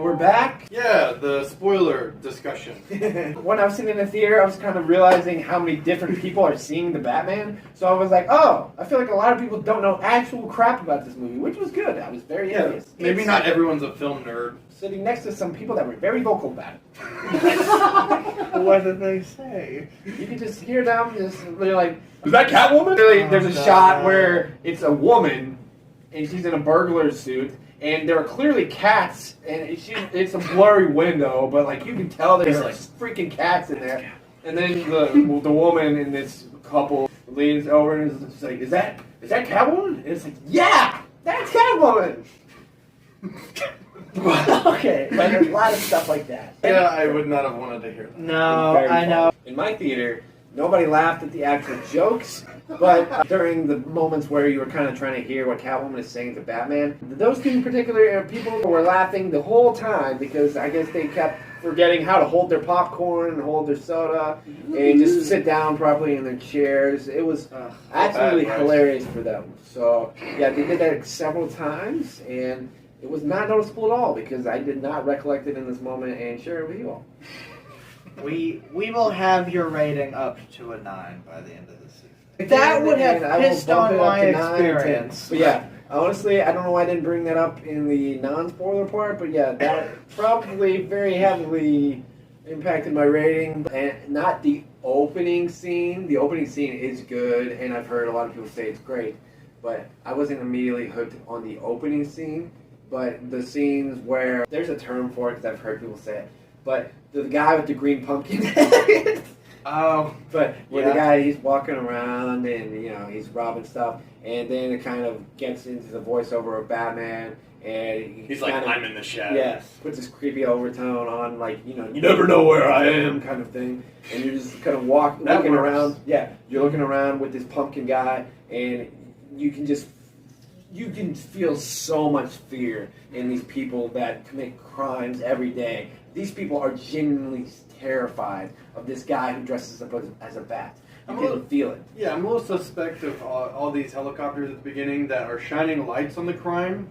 we're back. Yeah, the spoiler discussion. When I was sitting in the theater, I was kind of realizing how many different people are seeing the Batman. So I was like, oh, I feel like a lot of people don't know actual crap about this movie, which was good. I was very envious. Maybe not everyone's a film nerd. Sitting next to some people that were very vocal about it. What did they say? You could just hear them they're like, Is that Catwoman? Really, there's a shot where it's a woman, and she's in a burglar suit, and there are clearly cats, and it's a blurry window, but like you can tell there's like freaking cats in there. And then the woman in this couple leans over and is like, "Is that Catwoman?" And it's like, "Yeah, that's Catwoman." Okay, but there's a lot of stuff like that. Yeah, I would not have wanted to hear that. No, I know. In my theater, nobody laughed at the actual jokes, but during the moments where you were kind of trying to hear what Catwoman is saying to Batman, those two in particular people were laughing the whole time because I guess they kept forgetting how to hold their popcorn and hold their soda and just sit down properly in their chairs. It was absolutely hilarious for them. So, yeah, they did that several times, and it was not noticeable at all because I did not recollect it in this moment and share it with you all. We will have your rating up to a 9 by the end of the season. That would have pissed on my experience. But yeah, honestly, I don't know why I didn't bring that up in the non-spoiler part, but yeah, that probably very heavily impacted my rating. And not the opening scene. The opening scene is good, and I've heard a lot of people say it's great. But I wasn't immediately hooked on the opening scene. But the scenes where, there's a term for it because I've heard people say it, but the guy with the green pumpkin head. Oh. But where the guy, he's walking around and, you know, he's robbing stuff, and then it kind of gets into the voiceover of Batman, and he's like, I'm in the shadows. Yes, puts this creepy overtone on, like, you know, you never know where I am kind of thing, and you're just kind of looking around. Yeah, you're looking around with this pumpkin guy, and you can feel so much fear in these people that commit crimes every day. These people are genuinely terrified of this guy who dresses up as a bat. You can feel it. Yeah, I'm a little suspect of all these helicopters at the beginning that are shining lights on the crime,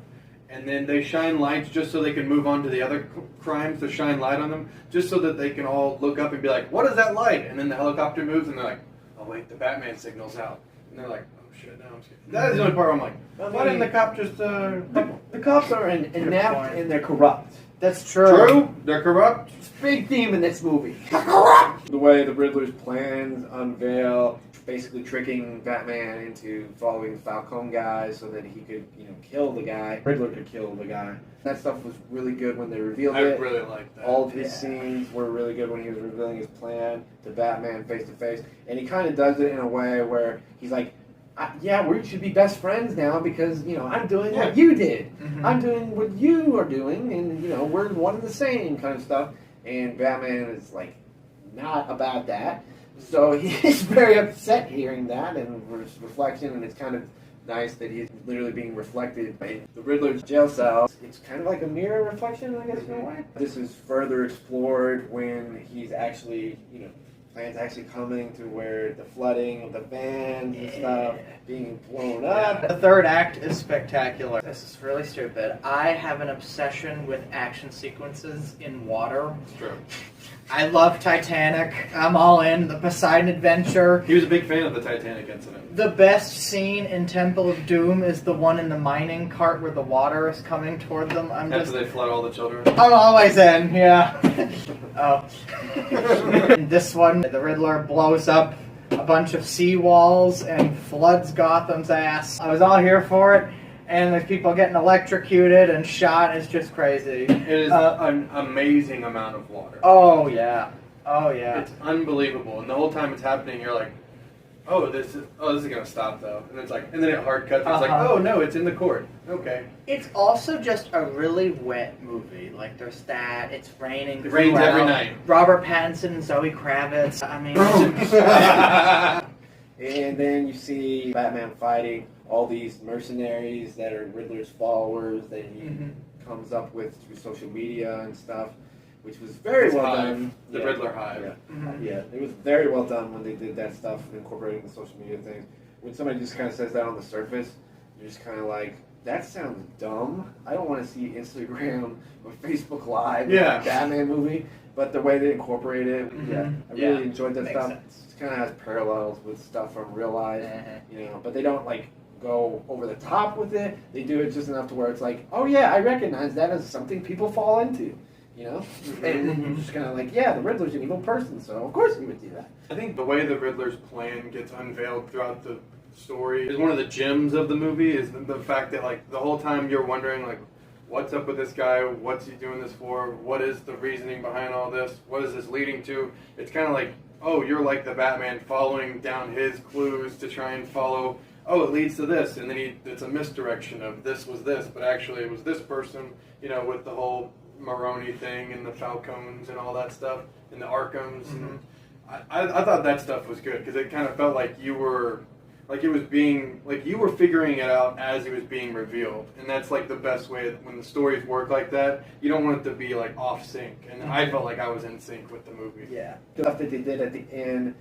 and then they shine lights just so they can move on to the other crimes to shine light on them, just so that they can all look up and be like, what is that light? And then the helicopter moves, and they're like, oh wait, the Batman signal's out. And they're like, shit, now I'm scared. That is the only part where I'm like, why didn't the cop just... The cops are inept and they're corrupt. That's true. True? They're corrupt? It's a big theme in this movie. The way the Riddler's plans unveil, basically tricking Batman into following the Falcone guy so that he could, you know, kill the guy. Riddler could kill the guy. That stuff was really good when they revealed it. I really liked that. All of his scenes were really good when he was revealing his plan to Batman face to face. And he kind of does it in a way where he's like, yeah, we should be best friends now because, you know, I'm doing what you did. Mm-hmm. I'm doing what you are doing, and, you know, we're one and the same kind of stuff. And Batman is, like, not about that. So he's very upset hearing that and reflection, and it's kind of nice that he's literally being reflected in the Riddler's jail cell. It's kind of like a mirror reflection, I guess, in a way. This is further explored when he's actually, you know, plans actually coming to where the flooding of the vans and stuff being blown up. The third act is spectacular. This is really stupid. I have an obsession with action sequences in water. It's true. I love Titanic. I'm all in. The Poseidon Adventure. He was a big fan of the Titanic incident. The best scene in Temple of Doom is the one in the mining cart where the water is coming toward them. After they flood all the children. I'm always in, yeah. Oh. In this one, the Riddler blows up a bunch of seawalls and floods Gotham's ass. I was all here for it. And there's people getting electrocuted and shot. It's just crazy. It is an amazing amount of water. Oh, yeah. Oh, yeah. It's unbelievable. And the whole time it's happening, you're like, this is going to stop, though. And it's like, and then it hard cuts. It's like, oh, no, it's in the court. Okay. It's also just a really wet movie. Like, there's that. It's raining. It rains every night. Robert Pattinson and Zoe Kravitz. I mean... And then you see Batman fighting all these mercenaries that are Riddler's followers that he comes up with through social media and stuff, which was very well done. The Riddler Hive. Yeah, it was very well done when they did that stuff, incorporating the social media things. When somebody just kind of says that on the surface, you're just kind of like, that sounds dumb. I don't want to see Instagram or Facebook Live Yeah. a Batman movie. But the way they incorporate it, I really enjoyed that makes stuff. sense. It kind of has parallels with stuff from real life, but they don't like go over the top with it. They do it just enough to where it's like, oh yeah, I recognize that as something people fall into, and you're just kind of like, yeah, the Riddler's an evil person, so of course he would do that. I think the way the Riddler's plan gets unveiled throughout the story is one of the gems of the movie. Is the fact that like the whole time you're wondering like, what's up with this guy? What's he doing this for? What is the reasoning behind all this? What is this leading to? It's kind of like, oh, you're like the Batman following down his clues to try and follow, oh, it leads to this. And then it's a misdirection of this was this, but actually it was this person, with the whole Maroni thing and the Falcones and all that stuff and the Arkhams. And I thought that stuff was good because it kind of felt like you were... Like it was being, like you were figuring it out as it was being revealed. And that's like the best way when the stories work like that. You don't want it to be like off sync. And I felt like I was in sync with the movie. Yeah. The stuff that they did at the end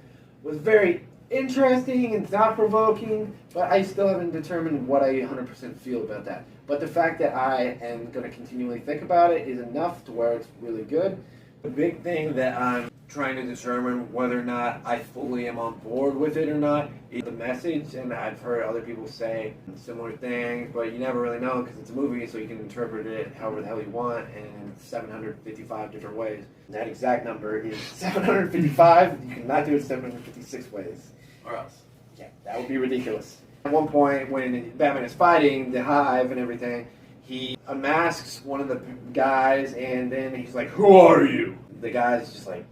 was very interesting and thought-provoking, but I still haven't determined what I 100% feel about that. But the fact that I am going to continually think about it is enough to where it's really good. The big thing that I'm trying to determine whether or not I fully am on board with it or not is the message, and I've heard other people say similar things, but you never really know because it's a movie, so you can interpret it however the hell you want in 755 different ways. That exact number is 755. You cannot do it 756 ways. Or else. Yeah, that would be ridiculous. At one point, when Batman is fighting the Hive and everything, he unmasks one of the guys, and then he's like, "Who are you?" The guy's just like,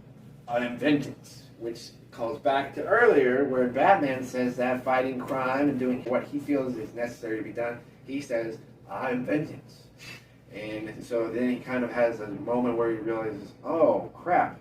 "I am vengeance," which calls back to earlier where Batman says that fighting crime and doing what he feels is necessary to be done, he says, "I'm vengeance." And so then he kind of has a moment where he realizes, oh crap,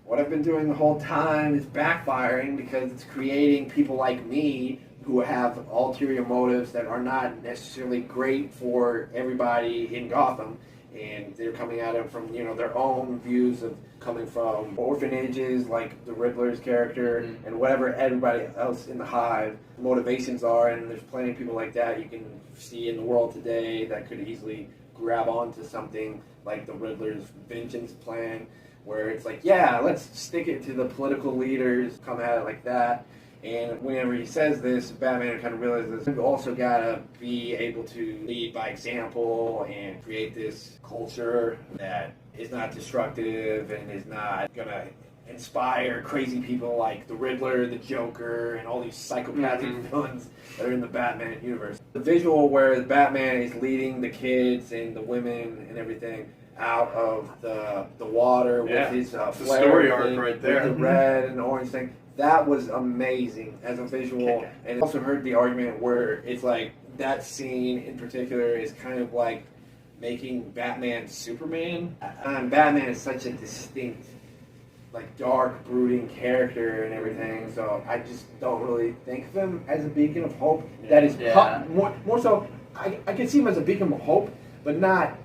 what I've been doing the whole time is backfiring because it's creating people like me who have ulterior motives that are not necessarily great for everybody in Gotham. And they're coming at it from, their own views of coming from orphanages, like the Riddler's character, and whatever everybody else in the Hive motivations are. And there's plenty of people like that you can see in the world today that could easily grab onto something like the Riddler's vengeance plan, where it's like, yeah, let's stick it to the political leaders, come at it like that. And whenever he says this, Batman kind of realizes you've also got to be able to lead by example and create this culture that is not destructive and is not going to inspire crazy people like the Riddler, the Joker, and all these psychopathic villains that are in the Batman universe. The visual where Batman is leading the kids and the women and everything out of the water with his flare story arc thing, right there. with the red and orange thing. That was amazing as a visual. And I also heard the argument where it's like that scene in particular is kind of like making Batman Superman. And Batman is such a distinct, like dark, brooding character and everything. So I just don't really think of him as a beacon of hope. That is more so. I can see him as a beacon of hope, but not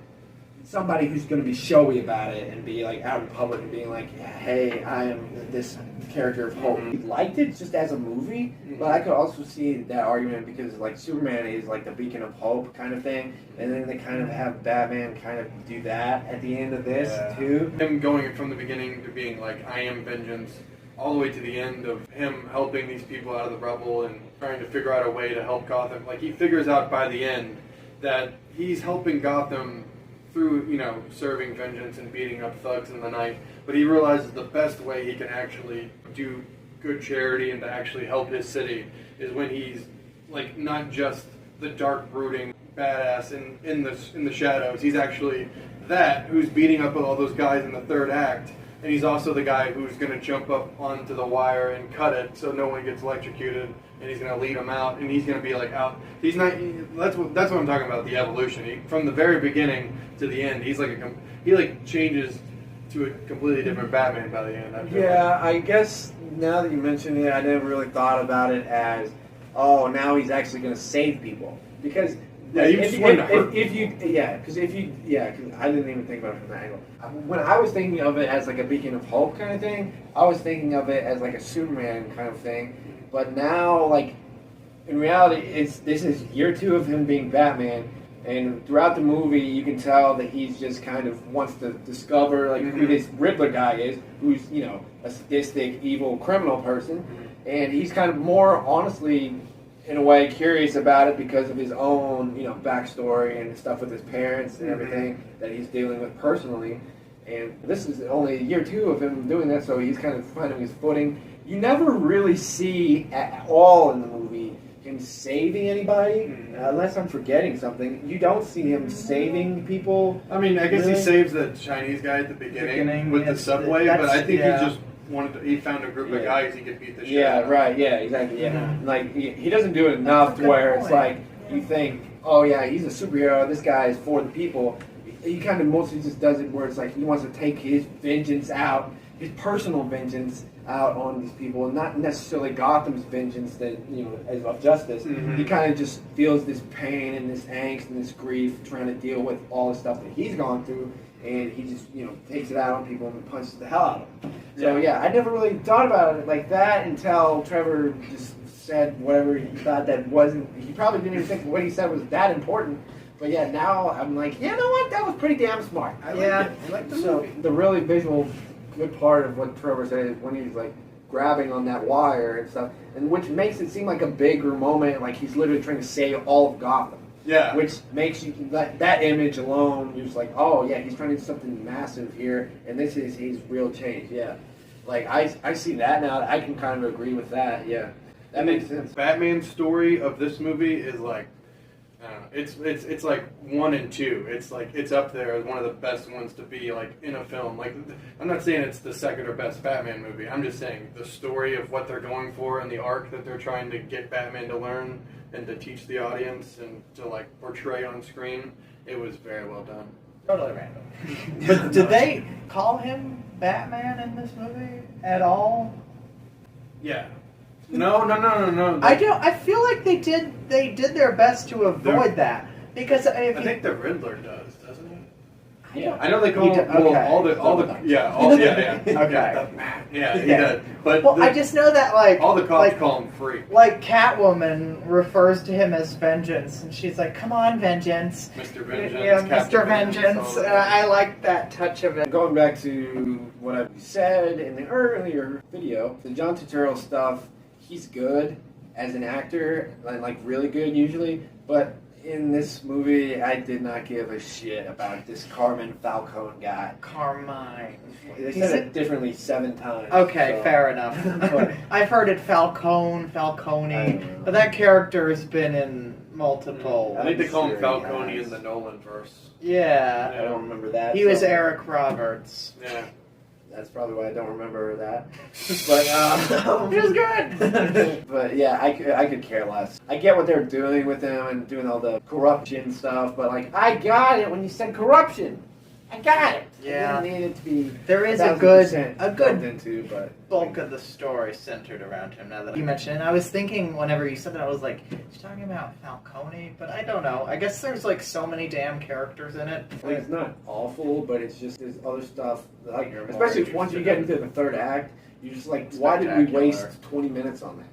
somebody who's going to be showy about it and be like out in public and being like, hey, I am this character of hope. He liked it just as a movie, but I could also see that argument because like Superman is like the beacon of hope kind of thing, and then they kind of have Batman kind of do that at the end of this too. Him going from the beginning to being like, I am vengeance, all the way to the end of him helping these people out of the rubble and trying to figure out a way to help Gotham. Like he figures out by the end that he's helping Gotham through, serving vengeance and beating up thugs in the night, but he realizes the best way he can actually do good charity and to actually help his city is when he's like not just the dark brooding badass in the shadows. He's actually that who's beating up all those guys in the third act, and he's also the guy who's going to jump up onto the wire and cut it so no one gets electrocuted. And he's going to lead them out, and he's going to be like out. He's not. That's what I'm talking about. The evolution. From the very beginning to the end, he's like he changes to a completely different Batman by the end. I guess now that you mention it, I never really thought about it as, oh, now he's actually going to save people because. Yeah, you just wanted to hurt. Because I didn't even think about it from that angle. When I was thinking of it as like a beacon of hope kind of thing, I was thinking of it as like a Superman kind of thing. But now, like, in reality, this is year 2 of him being Batman, And throughout the movie, you can tell that he's just kind of wants to discover like who this Riddler guy is, who's a sadistic, evil criminal person, and he's kind of more honestly, in a way, curious about it because of his own backstory and stuff with his parents and everything that he's dealing with personally. And this is only year 2 of him doing that, so he's kind of finding his footing. You never really see at all in the movie him saving anybody, unless I'm forgetting something. You don't see him saving people. I mean, I guess he saves the Chinese guy at the beginning with the subway, but I think he just he found a group of guys he could beat the shit out of. Right, exactly, Like, he doesn't do it enough to where it's like, you think, oh yeah, he's a superhero, this guy is for the people. He kind of mostly just does it where it's like he wants to take his vengeance out, his personal vengeance out on these people, and not necessarily Gotham's vengeance that as of justice. He kind of just feels this pain and this angst and this grief trying to deal with all the stuff that he's gone through, and he just takes it out on people and punches the hell out of them. So I never really thought about it like that until Trevor just said whatever he thought that wasn't. He probably didn't even think what he said was that important. But now I'm like, you know what? That was pretty damn smart. I liked the movie. The really visual good part of what Trevor said is when he's like grabbing on that wire and stuff, and which makes it seem like a bigger moment, like he's literally trying to save all of Gotham. Yeah. Which makes you that image alone, you're just like, oh yeah, he's trying to do something massive here, and this is his real change. Yeah. Like I see that now. I can kind of agree with that. Yeah. That makes sense. Batman's story of this movie is like, I don't know, it's like 1 and 2. It's like it's up there as one of the best ones to be like in a film. Like, I'm not saying it's the second or best Batman movie. I'm just saying the story of what they're going for and the arc that they're trying to get Batman to learn and to teach the audience and to like portray on screen. It was very well done. Totally random. But did they call him Batman in this movie at all? Yeah. No. I feel like they did their best to avoid that because I think the Riddler does, doesn't he? Yeah. I know they call him he does. But I just know that all the cops call him Freak. Like Catwoman refers to him as Vengeance, and she's like, "Come on, Vengeance, Mr. Vengeance." Yeah, Mr. Vengeance. I like that touch of it. Going back to what I said in the earlier video, the John Turturro stuff. He's good as an actor, like really good usually, but in this movie, I did not give a shit about this Carmine Falcone guy. Carmine. They said it differently 7 times. Okay, so. fair enough. I've heard it Falcone, but that character has been in multiple. I think they call him Falcone in the Nolan verse. Yeah. I don't remember that. He was Eric Roberts. Yeah. That's probably why I don't remember that. But it was good. But yeah, I could care less. I get what they're doing with him and doing all the corruption stuff, but like I got it when you said corruption. I got it. Yeah. It didn't need it to be. There is a good into, but bulk of the story centered around him. Now that you mentioned it, I was thinking whenever you said that, I was like, "He's talking about Falcone," but I don't know. I guess there's like so many damn characters in it. Like, it's not awful, but it's just there's other stuff. Like, especially once you get into the third act, you're just like, why did we waste 20 minutes on that?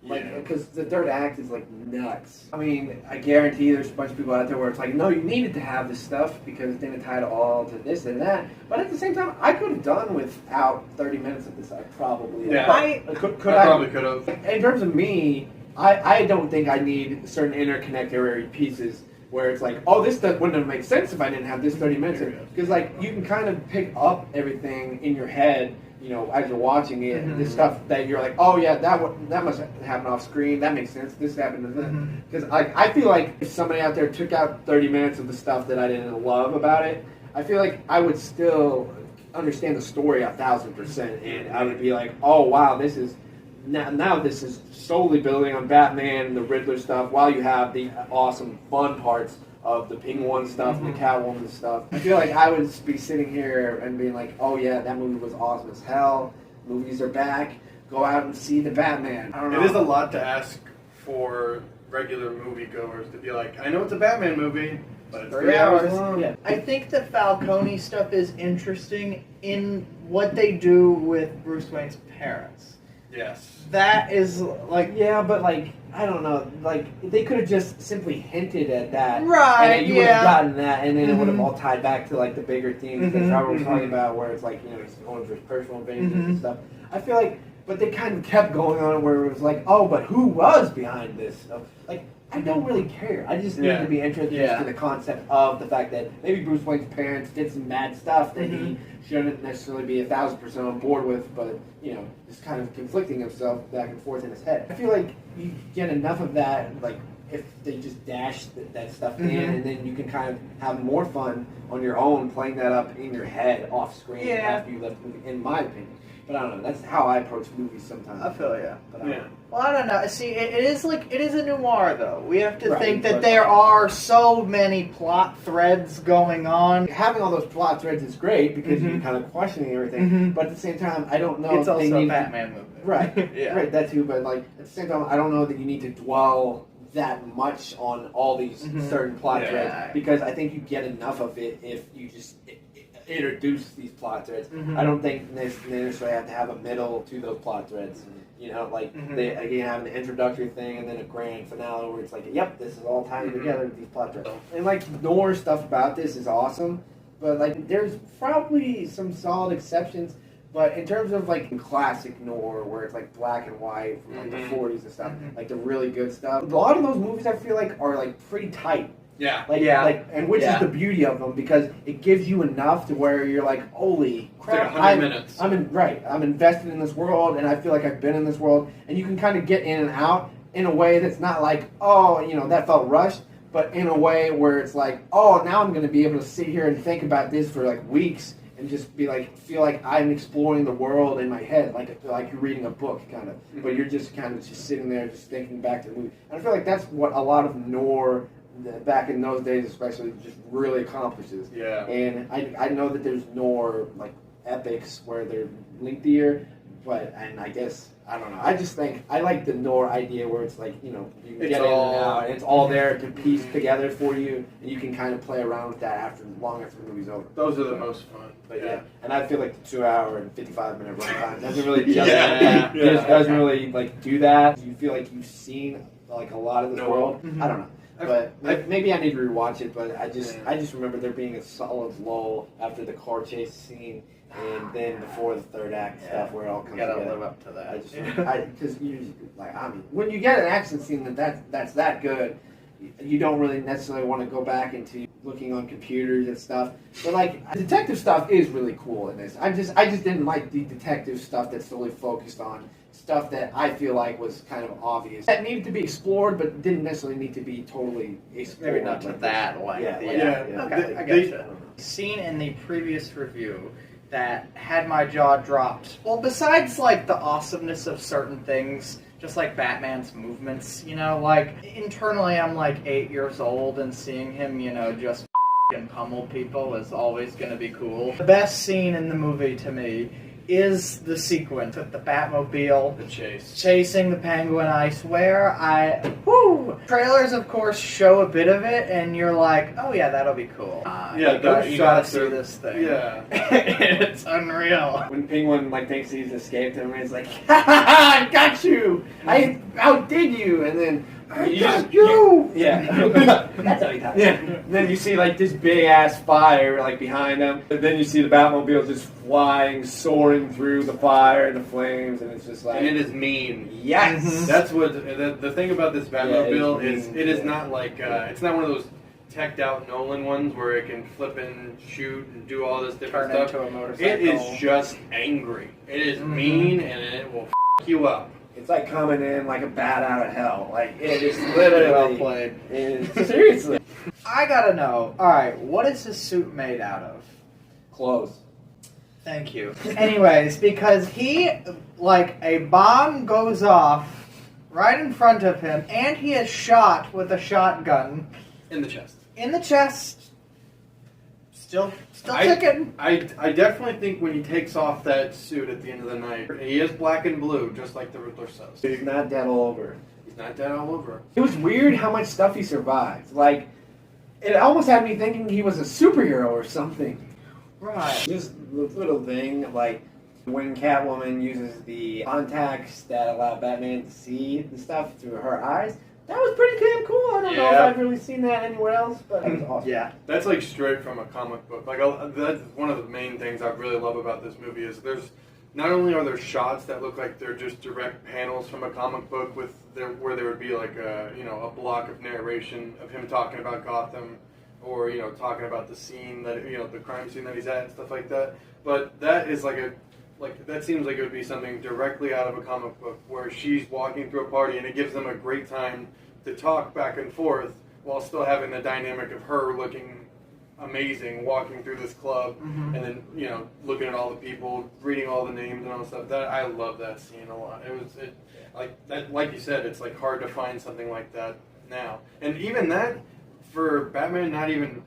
Like, because the third act is like nuts. I mean, I guarantee there's a bunch of people out there where it's like, no, you needed to have this stuff because then it tied all to this and that. But at the same time, I could have done without 30 minutes of this. I probably probably could have. In terms of me, I don't think I need certain interconnected pieces where it's like, oh, this wouldn't have made sense if I didn't have this 30 minutes. Because like you can kind of pick up everything in your head. As you're watching it, this stuff that you're like, oh yeah, that must happen off screen. That makes sense. This happened. Because I feel like if somebody out there took out 30 minutes of the stuff that I didn't love about it, I feel like I would still understand the story 1,000%, and I would be like, oh wow, this is now this is solely building on Batman and the Riddler stuff, while you have the awesome fun parts of the Penguin stuff and the Catwoman stuff. I feel like I would be sitting here and being like, oh yeah, that movie was awesome as hell. Movies are back. Go out and see the Batman. I don't know. It is a lot to ask for regular moviegoers to be like, I know it's a Batman movie, but it's 3 hours long. Yeah. I think the Falcone stuff is interesting in what they do with Bruce Wayne's parents. Yes. That is like Yeah, but like I don't know, like they could have just simply hinted at that, Right, And then you would have yeah. gotten that, and then it would have Mhm. all tied back to like the bigger themes that Mhm, Trevor was mhm. talking about, where it's like he's going for his personal vengeance and Mhm. stuff. I feel like, but they kind of kept going on where it was like, oh, but who was behind this stuff? Like I don't really care. I just need Yeah. to be interested in the concept of the fact that maybe Bruce Wayne's parents did some mad stuff that he shouldn't necessarily be 1,000% on board with, but just kind of conflicting himself back and forth in his head. I feel like you get enough of that, like if they just dash that stuff in, and then you can kind of have more fun on your own playing that up in your head off screen after you left the movie, in my opinion. But I don't know. That's how I approach movies sometimes. I feel you. But I don't know. Well, I don't know. See, it is a noir though. We have to Right, think that but- there are so many plot threads going on. Having all those plot threads is great because you're kind of questioning everything. But at the same time, I don't know. It's if they also a need Batman movie. Right. Yeah. Right. That too. But like at the same time, I don't know that you need to dwell that much on all these certain plot threads because I think you get enough of it if you just introduce these plot threads. I don't think they necessarily have to have a middle to those plot threads. They again have an introductory thing and then a grand finale where it's like, yep, this is all tying together with these plot threads. And like Noir stuff about this is awesome, but like there's probably some solid exceptions. But in terms of like classic noir, where it's like black and white from like the 40s and stuff, like the really good stuff, a lot of those movies I feel like are like pretty tight. Yeah. And which is the beauty of them because it gives you enough to where you're like, holy crap, It's like 100 minutes. I'm invested in this world, and I feel like I've been in this world, and you can kind of get in and out in a way that's not like, oh, that felt rushed, but in a way where it's like, oh, now I'm going to be able to sit here and think about this for like weeks. And just be like, feel like I'm exploring the world in my head, like you're reading a book, kind of. But you're just kind of just sitting there, just thinking back to the movie. And I feel like that's what a lot of noir, back in those days especially, just really accomplishes. Yeah. And I know that there's noir like epics where they're lengthier, and I guess I don't know. I just think I like the noir idea where it's like you can get in and out, and it's all there to piece together for you, and you can kind of play around with that long after the movie's over. Those are the most fun. But yeah, and I feel like the 2 hour and 55-minute runtime doesn't really doesn't really like do that. You feel like you've seen like a lot of this world. I don't know. But maybe I need to rewatch it. But I just remember there being a solid lull after the car chase scene, and then before the third act stuff where it all comes together. Gotta live up to that. Because when you get an action scene that's that good, you don't really necessarily want to go back into looking on computers and stuff. But like detective stuff is really cool in this. I just didn't like the detective stuff that's solely focused on stuff that I feel like was kind of obvious. That needed to be explored, but didn't necessarily need to be totally explored. Maybe not to that length. Yeah. Okay, I get you. Scene in the previous review that had my jaw dropped. Well, besides like the awesomeness of certain things, just like Batman's movements, like internally I'm like 8 years old and seeing him, just f***ing pummel people is always going to be cool. The best scene in the movie to me is the sequence with the Batmobile, The chase. chasing the Penguin. I swear, trailers of course show a bit of it, and you're like, oh yeah, that'll be cool. You gotta see this thing. Yeah. It's unreal. When Penguin thinks he's escaped him, and he's like, "Ha ha ha! I got you! I outdid you!" And then That's how he does. Yeah. And then you see this big ass fire behind him, and then you see the Batmobile just flying, soaring through the fire and the flames, and it's just And it is mean. yes. That's what the thing about this Batmobile is. mean. It is not it's not one of those teched out Nolan ones where it can flip and shoot and do all this different Turn stuff. into a motorcycle. It is just angry. It is mean, and it will f*** you up. It's like coming in like a bat out of hell. It is literally Well played. Seriously. I gotta know. Alright, what is his suit made out of? Close. Thank you. Anyways, because a bomb goes off right in front of him, and he is shot with a shotgun In the chest. in the chest. Still ticking. I definitely think when he takes off that suit at the end of the night, he is black and blue, just like the Riddler says. He's not dead all over. He's not dead all over. It was weird how much stuff he survived. It almost had me thinking he was a superhero or something. Right. This little thing, When Catwoman uses the contacts that allow Batman to see the stuff through her eyes, that was pretty damn cool. I don't know if I've really seen that anywhere else, but it was awesome. Yeah. That's like straight from a comic book. Like that's one of the main things I really love about this movie is there's not only are there shots that look like they're just direct panels from a comic book where there would be like a block of narration of him talking about Gotham or talking about the scene that the crime scene that he's at and stuff like that. But that is that seems like it would be something directly out of a comic book where she's walking through a party and it gives them a great time to talk back and forth while still having the dynamic of her looking amazing walking through this club and then looking at all the people, reading all the names and all that stuff. That I love that scene a lot. Like you said, it's like hard to find something like that now. And even that for Batman, not even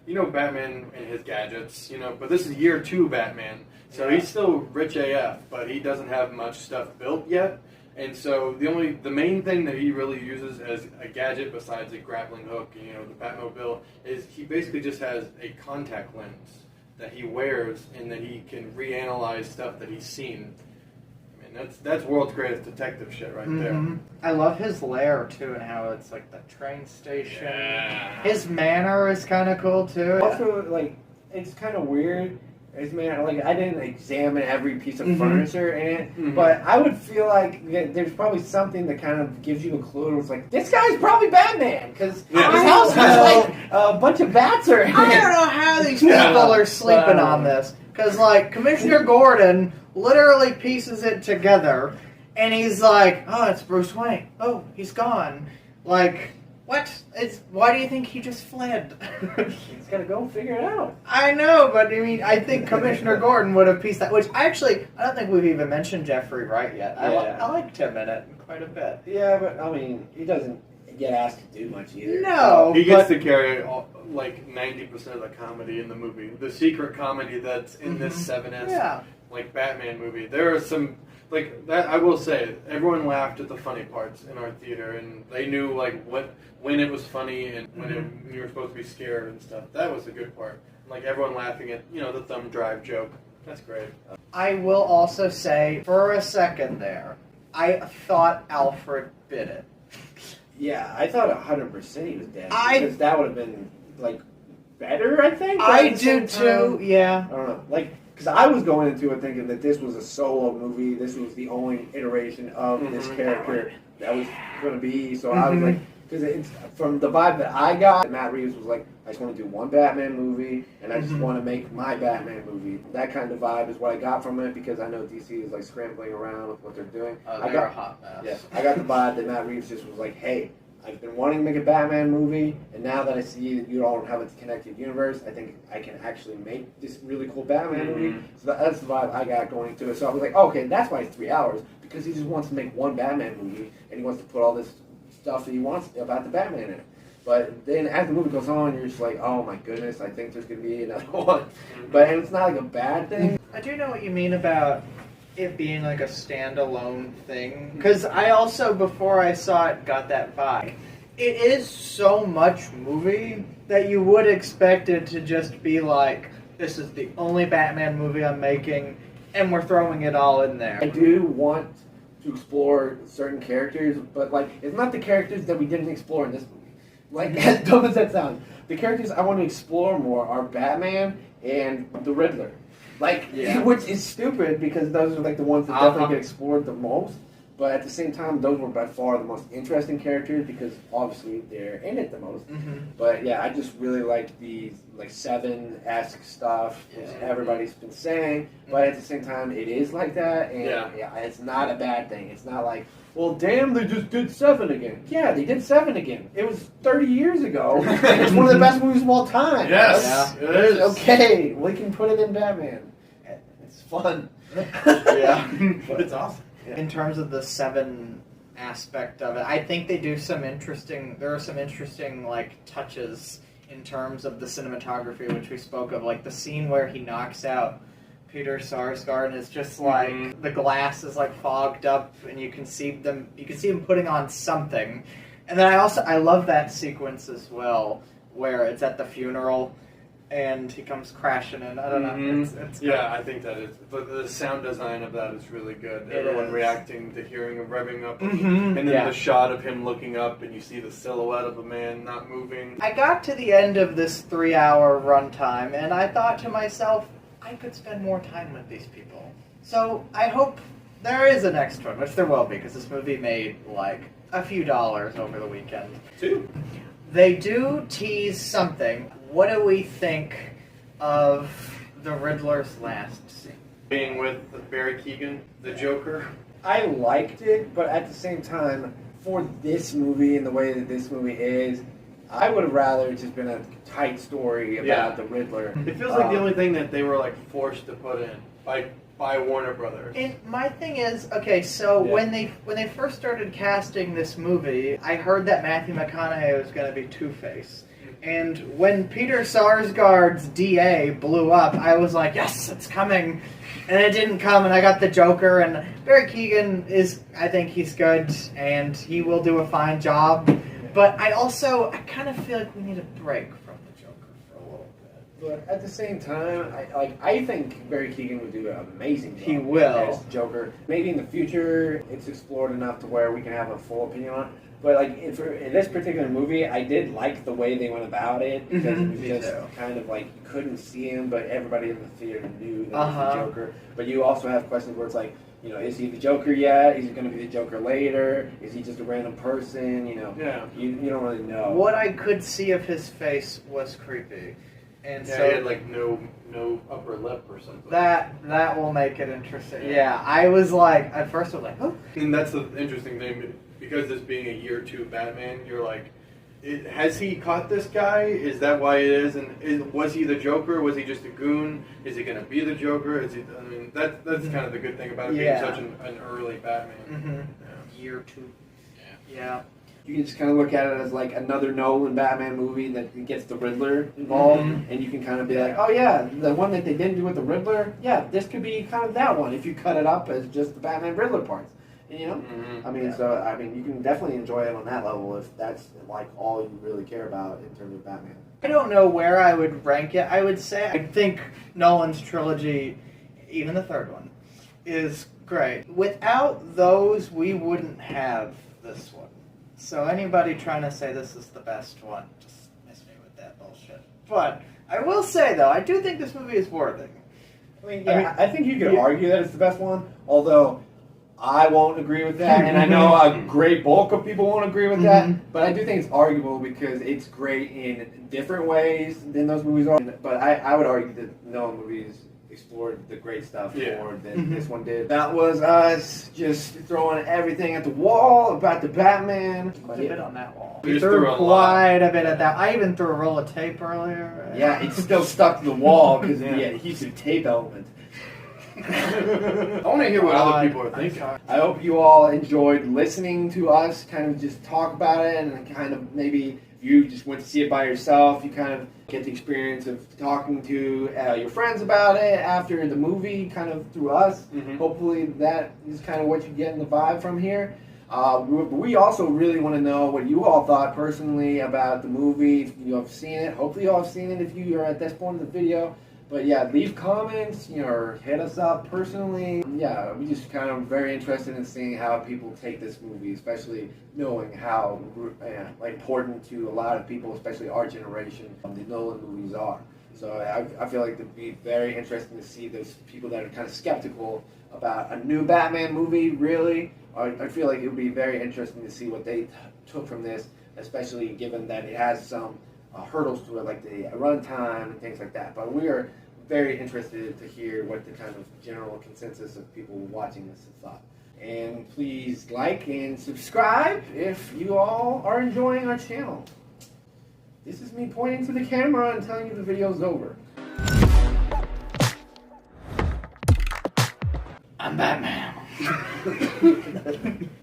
Batman and his gadgets, but this is year 2 Batman. So he's still rich AF, but he doesn't have much stuff built yet. And so the main thing that he really uses as a gadget besides a grappling hook, the Batmobile, is he basically just has a contact lens that he wears and that he can reanalyze stuff that he's seen. I mean, that's world's greatest detective shit right there. I love his lair too and how it's like the train station. Yeah. His manor is kind of cool too. Also, it's kind of weird. I didn't examine every piece of furniture in it, but I would feel like there's probably something that kind of gives you a clue. It's like, this guy's probably Batman, because his house has a bunch of bats are in it. I don't know how these people are sleeping on this, because Commissioner Gordon literally pieces it together, and he's like, oh, it's Bruce Wayne. Oh, he's gone. What? Why do you think he just fled? He's got to go figure it out. I know, but I think Commissioner Gordon would have pieced that. Which I don't think we've even mentioned Jeffrey Wright yet. I liked him in it quite a bit. Yeah, but he doesn't get asked to do much either. No, he gets to carry 90% of the comedy in the movie. The secret comedy that's in this 7S Batman movie. There are some. That, I will say, everyone laughed at the funny parts in our theater, and they knew when it was funny and when you were supposed to be scared and stuff. That was the good part. Everyone laughing at the thumb drive joke. That's great. I will also say, for a second there, I thought Alfred bit it. Yeah, I thought 100% he was dead. Because that would have been better, I think. I do too. Yeah. I don't know. Because I was going into it thinking that this was a solo movie. This was the only iteration of this character that was going to be. So I was because it's from the vibe that I got, Matt Reeves was like, I just want to do one Batman movie, and I just want to make my Batman movie. That kind of vibe is what I got from it, because I know DC is scrambling around with what they're doing. They're a hot mess. Yeah, I got the vibe that Matt Reeves just was like, hey, I've been wanting to make a Batman movie, and now that I see that you don't have a connected universe, I think I can actually make this really cool Batman movie. So that's the vibe I got going into it. So I was like, okay, that's why it's 3 hours, because he just wants to make one Batman movie, and he wants to put all this stuff that he wants about the Batman in it. But then as the movie goes on, you're just like, oh my goodness, I think there's going to be another one. And it's not a bad thing. I do know what you mean about it being a standalone thing, because I also, before I saw it, got that vibe. It is so much movie that you would expect it to just be this is the only Batman movie I'm making, and we're throwing it all in there. I do want to explore certain characters, but it's not the characters that we didn't explore in this movie. As dumb as that sounds, the characters I want to explore more are Batman and the Riddler. Which is stupid, because those are the ones that definitely get explored the most. But at the same time, those were by far the most interesting characters, because obviously they're in it the most. But yeah, I just really like the Seven-esque stuff, which everybody's been saying. But at the same time, it is like that, and it's not a bad thing. It's not well, damn, they just did Seven again. Yeah, they did Seven again. It was 30 years ago. It's one of the best movies of all time. Yes, it is. Okay, we can put it in Batman. It's fun. But it's awesome. In terms of the Seven aspect of it, I think they do there are some interesting touches in terms of the cinematography, which we spoke of, the scene where he knocks out Peter Sarsgaard, and it's just the glass is fogged up, and you can see him putting on something. And then I love that sequence as well, where it's at the funeral, and he comes crashing in. I don't know. It's good. Yeah, I think that is. The sound design of that is really good. It Everyone is. reacting to hearing him revving up. Mhm, And then yeah. the shot of him looking up and you see the silhouette of a man not moving. I got to the end of this 3-hour runtime, and I thought to myself, I could spend more time with these people. So I hope there is a next one, which there will be, because this movie made like a few dollars over the weekend. 2. They do tease something. What do we think of the Riddler's last scene? Being with Barry Keoghan, the Joker. I liked it, but at the same time, for this movie and the way that this movie is, I would have rather it just been a tight story about the Riddler. It feels like the only thing that they were like forced to put in by Warner Brothers. And my thing is, okay, so when they first started casting this movie, I heard that Matthew McConaughey was going to be Two-Face. And when Peter Sarsgaard's DA blew up, I was like, yes, it's coming. And it didn't come, and I got the Joker. And Barry Keoghan I think he's good, and he will do a fine job. But I kind of feel like we need a break from the Joker for a little bit. But at the same time, I think Barry Keoghan would do an amazing job. He will. As Joker. Maybe in the future, it's explored enough to where we can have a full opinion on it. But like in this particular movie, I did like the way they went about it because it was just kind of like you couldn't see him, but everybody in the theater knew that it was the Joker. But you also have questions where it's like, you know, is he the Joker yet? Is he going to be the Joker later? Is he just a random person? You know, you don't really know. What I could see of his face was creepy, and so he had like no upper lip or something. That will make it interesting. Yeah, I was like, at first I was like, oh. And that's the interesting thing, because this being a year 2 Batman, you're like, has he caught this guy? Is that why it is? And was he the Joker? Was he just a goon? Is he going to be the Joker? That's kind of the good thing about it being such an early Batman. Year 2. Yeah. You can just kind of look at it as like another Nolan Batman movie that gets the Riddler involved, and you can kind of be like, oh yeah, the one that they didn't do with the Riddler, yeah, this could be kind of that one if you cut it up as just the Batman Riddler parts. You know, I mean, you can definitely enjoy it on that level if that's like all you really care about in terms of Batman. I don't know where I would rank it. I would say I think Nolan's trilogy, even the third one, is great. Without those, we wouldn't have this one. So anybody trying to say this is the best one, just miss me with that bullshit. But I will say though, I do think this movie is worthy. I think you could argue that it's the best one, although I won't agree with that, and I know a great bulk of people won't agree with that, but I do think it's arguable because it's great in different ways than those movies are. But I would argue that Nolan movies explored the great stuff more than this one did. That was us just throwing everything at the wall about the Batman. Quite a bit on that wall. We threw quite a bit at that. I even threw a roll of tape earlier. Yeah, it's still stuck to the wall because he's a tape element. I want to hear what other people are thinking. I hope you all enjoyed listening to us kind of just talk about it, and kind of maybe if you just went to see it by yourself, you kind of get the experience of talking to your friends about it after the movie, kind of through us. Hopefully that is kind of what you get in the vibe from here. We also really want to know what you all thought personally about the movie, if you have seen it. Hopefully you all have seen it if you are at this point in the video. But yeah, leave comments, or hit us up personally. Yeah, we're just kind of very interested in seeing how people take this movie, especially knowing how important to a lot of people, especially our generation, the Nolan movies are. So I feel like it'd be very interesting to see those people that are kind of skeptical about a new Batman movie, really. I feel like it would be very interesting to see what they took from this, especially given that it has some hurdles to it, like the runtime and things like that. But we are very interested to hear what the kind of general consensus of people watching this have thought. And please like and subscribe if you all are enjoying our channel. This is me pointing to the camera and telling you the video's over. I'm Batman.